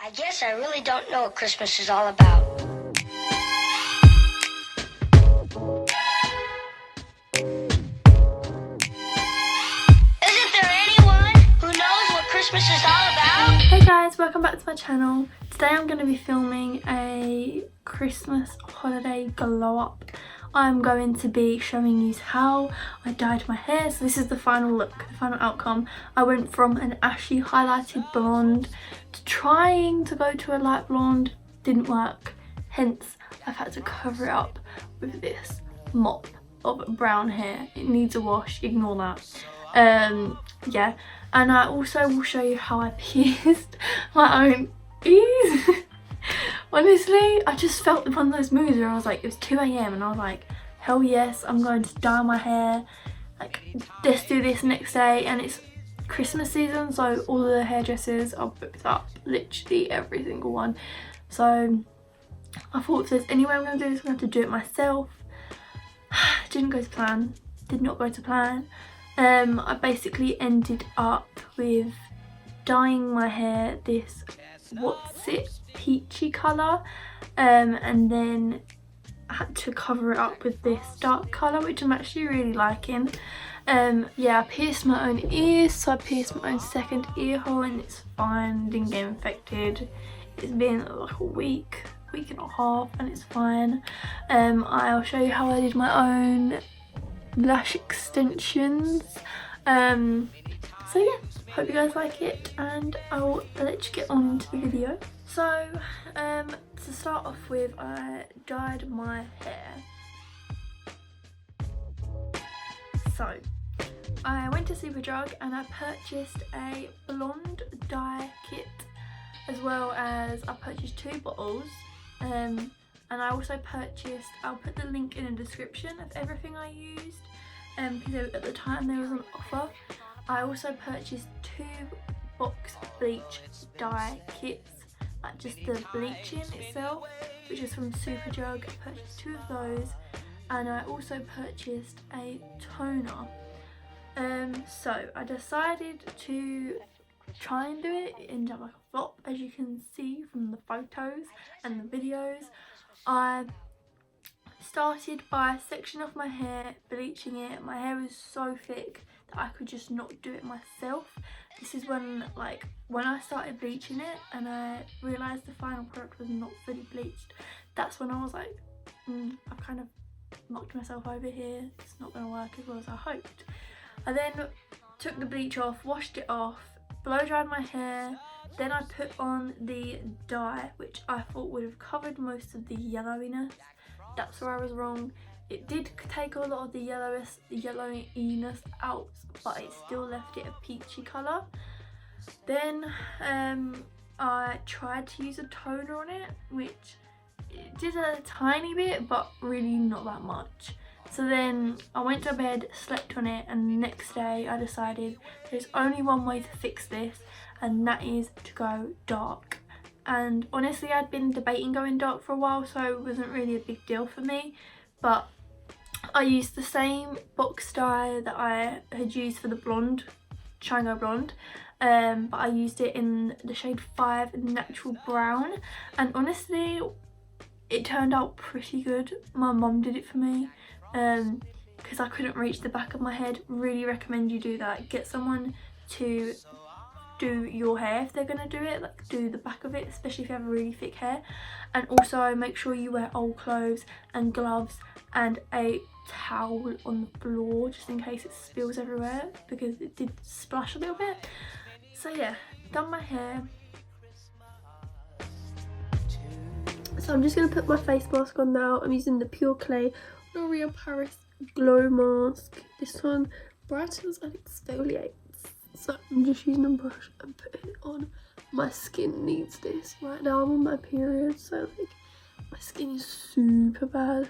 I guess I really don't know what Christmas is all about. Isn't there anyone who knows what Christmas is all about? Hey guys, welcome back to my channel. Today I'm going to be filming a Christmas holiday glow up. I'm going to be showing you how I dyed my hair. So this is the final look, the final outcome. I went from an ashy highlighted blonde to trying to go to a light blonde. Didn't work. Hence, I've had to cover it up with this mop of brown hair. It needs a wash, ignore that. Yeah. And I also will show you how I pierced my own ears. Honestly, I just felt one of those moods where I was like, it was 2 AM and I was like, hell yes, I'm going to dye my hair. Like, let's do this next day. And it's Christmas season, so all the hairdressers are booked up, literally every single one. So I thought if there's any way I'm going to do this, I'm going to have to do it myself. Didn't go to plan, did not go to plan. I basically ended up with dyeing my hair this what's it peachy colour, and then I had to cover it up with this dark colour, which I'm actually really liking. Yeah, I pierced my own ears, so I pierced my own second ear hole and it's fine, didn't get infected. It's been like a week and a half and it's fine. I'll show you how I did my own lash extensions. So yeah, hope you guys like it and I'll let you get on into the video. So to start off with, I dyed my hair. So I went to Superdrug and I purchased a blonde dye kit, as well as I purchased 2 bottles, and I also purchased, I'll put the link in the description of everything I used, because at the time there was an offer. I also purchased 2 box bleach dye kits, like just the bleaching itself, which is from Superdrug. I purchased 2 of those, and I also purchased a toner. So I decided to try and do it. It ended up like a flop, as you can see from the photos and the videos. I started by sectioning off my hair, bleaching it. My hair was so thick that I could just not do it myself. This is when I started bleaching it and I realised the final product was not fully bleached. That's when I was like, I've kind of knocked myself over here. It's not going to work as well as I hoped. I then took the bleach off, washed it off, blow dried my hair. Then I put on the dye, which I thought would have covered most of the yellowiness. That's where I was wrong. It did take a lot of the yellowiness out, but it still left it a peachy colour. Then I tried to use a toner on it, which it did a tiny bit, but really not that much. So then I went to bed, slept on it, and the next day I decided there's only one way to fix this, and that is to go dark. And honestly, I'd been debating going dark for a while, so it wasn't really a big deal for me. But I used the same box dye that I had used for the blonde, Try and Go Blonde, but I used it in the shade 5 Natural Brown, and honestly it turned out pretty good. My mum did it for me because I couldn't reach the back of my head. Really recommend you do that. Get someone to do your hair if they're gonna do it, like do the back of it, especially if you have really thick hair. And also make sure you wear old clothes and gloves and a towel on the floor just in case it spills everywhere, because it did splash a little bit. So yeah, done my hair. So I'm just going to put my face mask on now. I'm using the Pure Clay L'Oreal Paris Glow Mask. This one brightens and exfoliates. So I'm just using a brush and putting it on. My skin needs this. Right now I'm on my period, so like my skin is super bad.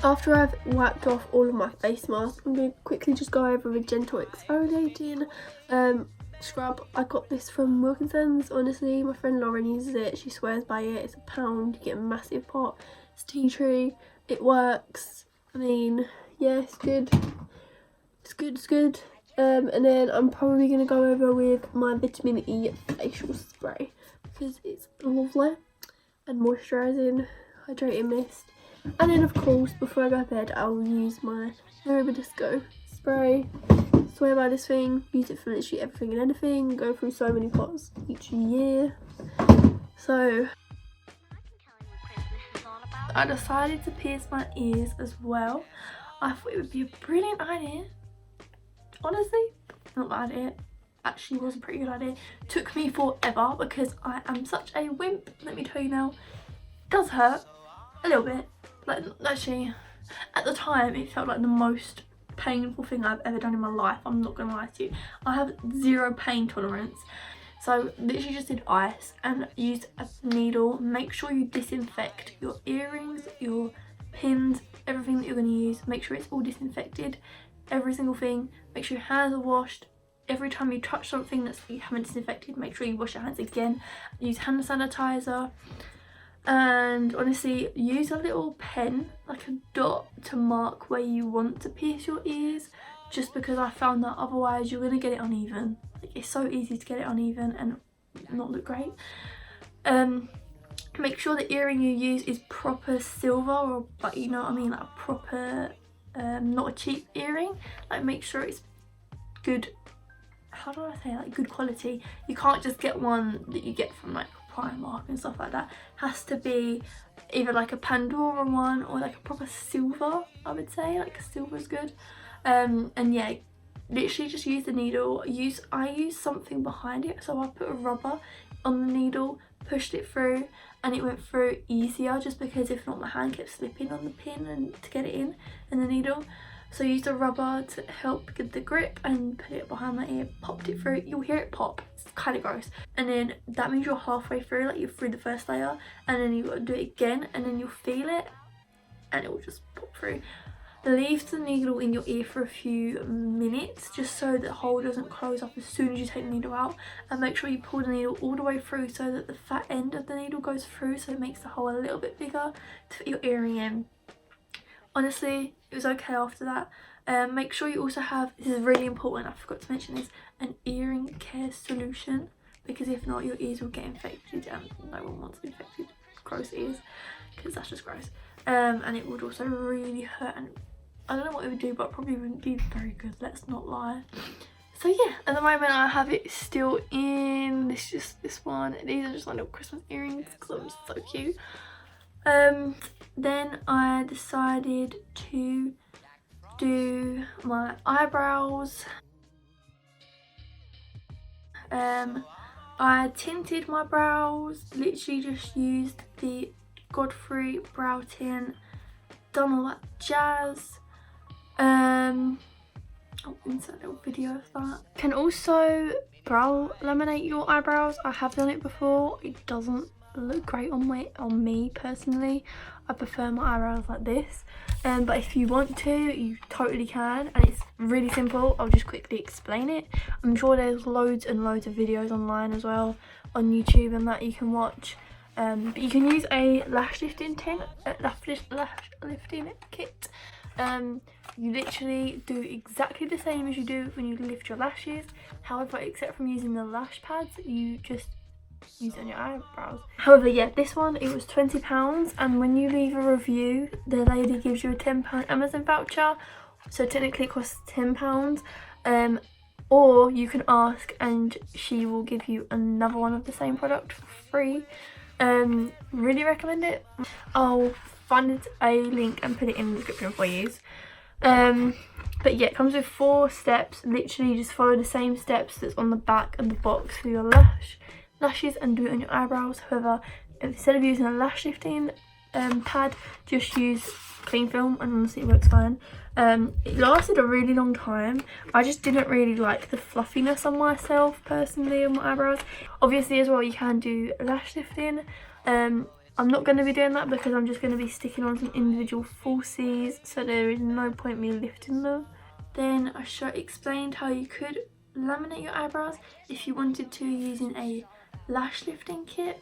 After I've wiped off all of my face mask, I'm going to quickly just go over with gentle exfoliating scrub. I got this from Wilkinson's. Honestly, my friend Lauren uses it. She swears by it. It's £1. You get a massive pot. It's tea tree. It works. I mean, yeah, it's good. It's good, it's good. And then I'm probably going to go over with my vitamin E facial spray because it's lovely and moisturising, hydrating mist. And then of course, before I go to bed, I'll use my badescu spray. Swear by this thing, use it for literally everything and anything, go through so many pots each year. So I decided to pierce my ears as well. I thought it would be a brilliant idea. Honestly, not bad idea. Actually was a pretty good idea. Took me forever because I am such a wimp. Let me tell you now. It does hurt a little bit. Like, actually, at the time it felt like the most painful thing I've ever done in my life. I'm not gonna lie to you. I have zero pain tolerance. So literally just did ice and used a needle. Make sure you disinfect your earrings, your pins, everything that you're going to use. Make sure it's all disinfected, every single thing. Make sure your hands are washed. Every time you touch something that you haven't disinfected, make sure you wash your hands again. Use hand sanitizer. And honestly, use a little pen, like a dot, to mark where you want to pierce your ears, just because I found that otherwise you're going to get it uneven. Like, it's so easy to get it uneven and not look great. Make sure the earring you use is proper silver, or like, you know what I mean, like a proper, not a cheap earring. Like, make sure it's good, how do I say, like good quality. You can't just get one that you get from like Primark and stuff like that. Has to be either like a Pandora one or like a proper silver, I would say. Like silver's good. And yeah, literally just use the needle. I use something behind it, so I put a rubber on the needle, pushed it through, and it went through easier, just because if not my hand kept slipping on the pin and to get it in the needle. So I used a rubber to help get the grip and put it behind my ear, popped it through. You'll hear it pop, it's kind of gross. And then that means you're halfway through, like you're through the first layer, and then you've got to do it again, and then you'll feel it and it will just pop through. Leave the needle in your ear for a few minutes, just so the hole doesn't close up as soon as you take the needle out, and make sure you pull the needle all the way through so that the fat end of the needle goes through, so it makes the hole a little bit bigger to fit your earring in. Honestly, it was okay after that. Make sure you also have, this is really important, I forgot to mention this, an earring care solution, because if not your ears will get infected and no one wants infected gross ears, because that's just gross. And it would also really hurt, and I don't know what it would do, but it probably wouldn't be very good, let's not lie. So yeah, at the moment I have it still in this one. These are just my little Christmas earrings because I'm so cute. Then I decided to do my eyebrows. I tinted my brows, literally just used the Godfrey brow tint, done all that jazz. I'll insert a little video of that. Can also brow laminate your eyebrows. I have done it before. It doesn't look great on me personally. I prefer my eyebrows like this, but if you want to, you totally can, and it's really simple. I'll just quickly explain it. I'm sure there's loads and loads of videos online as well on YouTube and that you can watch, but you can use a lash lifting kit. You literally do exactly the same as you do when you lift your lashes. However, except from using the lash pads, you just use it on your eyebrows. However, yeah, this one, it was £20, and when you leave a review, the lady gives you a £10 Amazon voucher, so technically it costs £10. Or you can ask and she will give you another one of the same product for free. Really recommend it. I'll find a link and put it in the description for you. But yeah, it comes with 4 steps. Literally just follow the same steps that's on the back of the box for your lashes and do it on your eyebrows. However, instead of using a lash lifting pad, just use cling film, and honestly it works fine. It lasted a really long time. I just didn't really like the fluffiness on myself personally on my eyebrows. Obviously as well, you can do lash lifting. I'm not going to be doing that because I'm just going to be sticking on some individual falsies, so there is no point me lifting them. Then I explained how you could laminate your eyebrows if you wanted to, using a lash lifting kit.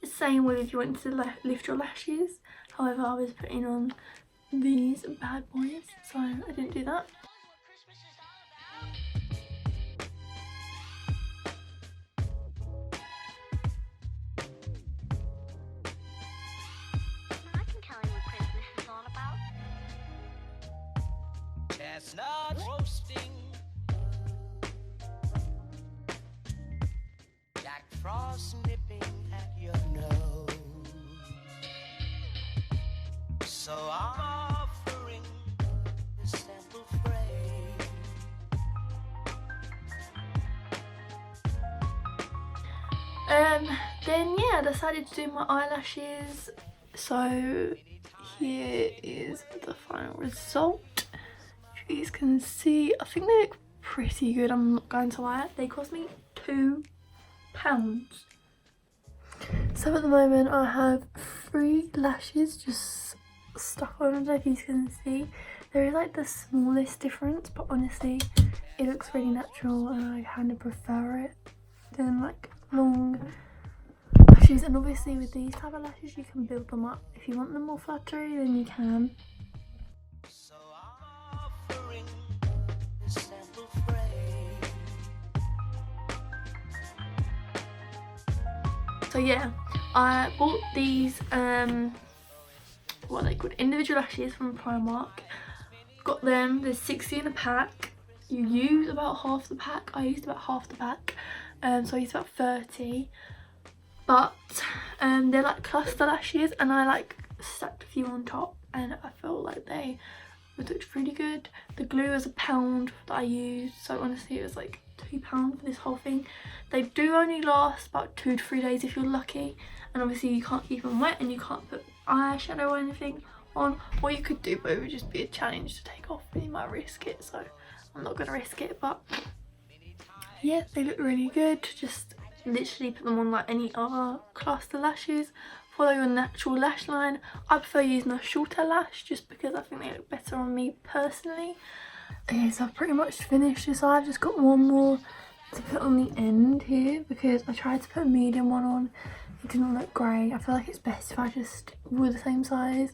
Same with if you wanted to lift your lashes. However, I was putting on these bad boys, so I didn't do that. chestnut roasting, Jack Frost nipping at your nose. So I'm offering this simple phrase. Then yeah, I decided to do my eyelashes. So here is the final result. If you guys can see, I think they look pretty good. I'm not going to lie. They cost me £2. So at the moment I have 3 lashes just stuck on. I don't know if you can see. There is like the smallest difference, but honestly it looks really natural and I kind of prefer it than like long lashes. And obviously with these type of lashes you can build them up. If you want them more fluttery then you can. So I'm offering this simple phrase. So yeah, I bought these what are they called, individual lashes from Primark. Got them, there's 60 in a pack. You use about half the pack. I used about half the pack, so I used about 30. But they're like cluster lashes and I like stacked a few on top and I felt like they looked really good. The glue was £1 that I used, so honestly it was like £2 for this whole thing. They do only last about 2 to 3 days if you're lucky, and obviously you can't keep them wet and you can't put eyeshadow or anything on. Or you could do, but it would just be a challenge to take off and you might risk it, so I'm not gonna risk it. But yeah, they look really good. Just literally put them on like any other cluster lashes. Follow your natural lash line. I prefer using a shorter lash just because I think they look better on me personally. Okay, so I've pretty much finished this. I've just got one more to put on the end here because I tried to put a medium one on. It didn't look great. I feel like it's best if I just stick with the same size,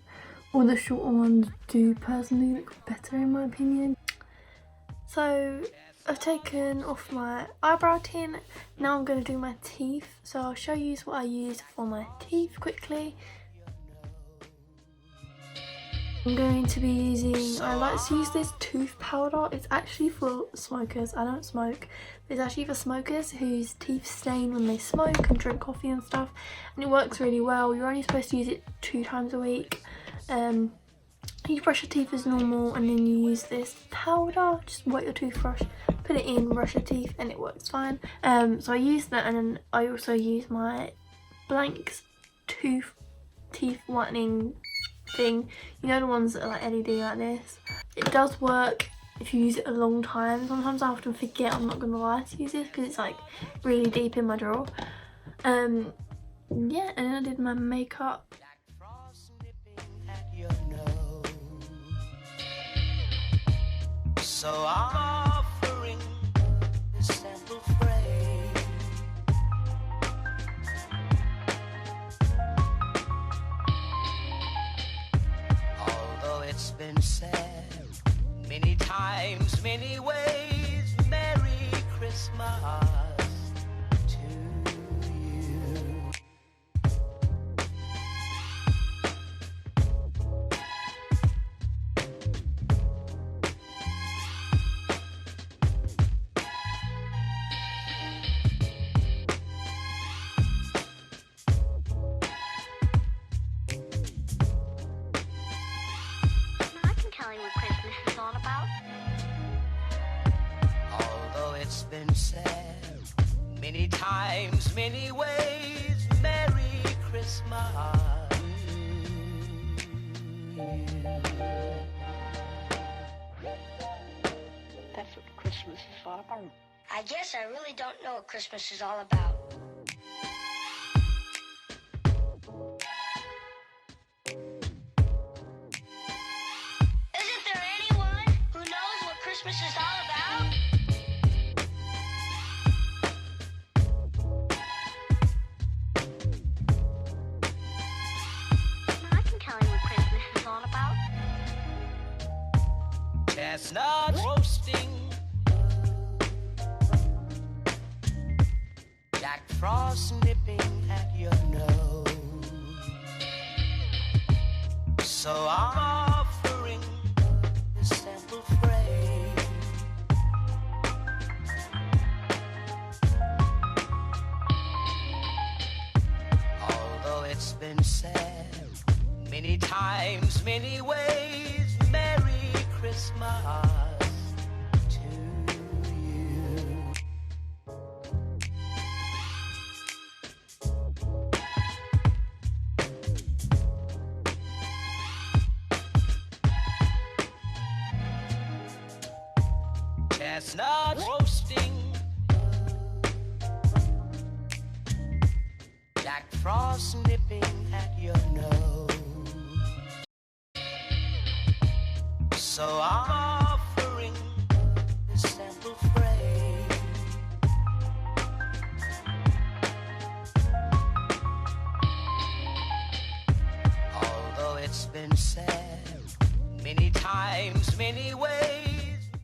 or the shorter ones do personally look better in my opinion. So I've taken off my eyebrow tin. Now I'm going to do my teeth. So I'll show you what I used for my teeth quickly. I'm going to be using, I like to use this tooth powder. It's actually for smokers. I don't smoke, but it's actually for smokers whose teeth stain when they smoke and drink coffee and stuff. And it works really well. You're only supposed to use it 2 times a week. You brush your teeth as normal and then you use this powder. Just wet your toothbrush, put it in, brush your teeth, and it works fine. So I use that, and then I also use my Blanks teeth whitening thing. You know, the ones that are like LED like this. It does work if you use it a long time. Sometimes I often forget, I'm not gonna lie, to use this because it's like really deep in my drawer. Yeah, and then I did my makeup. So I'm offering this simple phrase. Although it's been said many times, many ways, Merry Christmas to you. It's been said many times, many ways, Merry Christmas. That's what Christmas is all about. I guess I really don't know what Christmas is all about. Isn't there anyone who knows what Christmas is all about? I can tell you what Christmas is all about. Chestnut roasting, Jack Frost nipping at your nose. So I'm offering this simple phrase. many ways, Merry Christmas to you. Chestnuts roasting, Jack Frost nipping at your nose. So I'm offering this simple phrase. Although it's been said many times, many ways,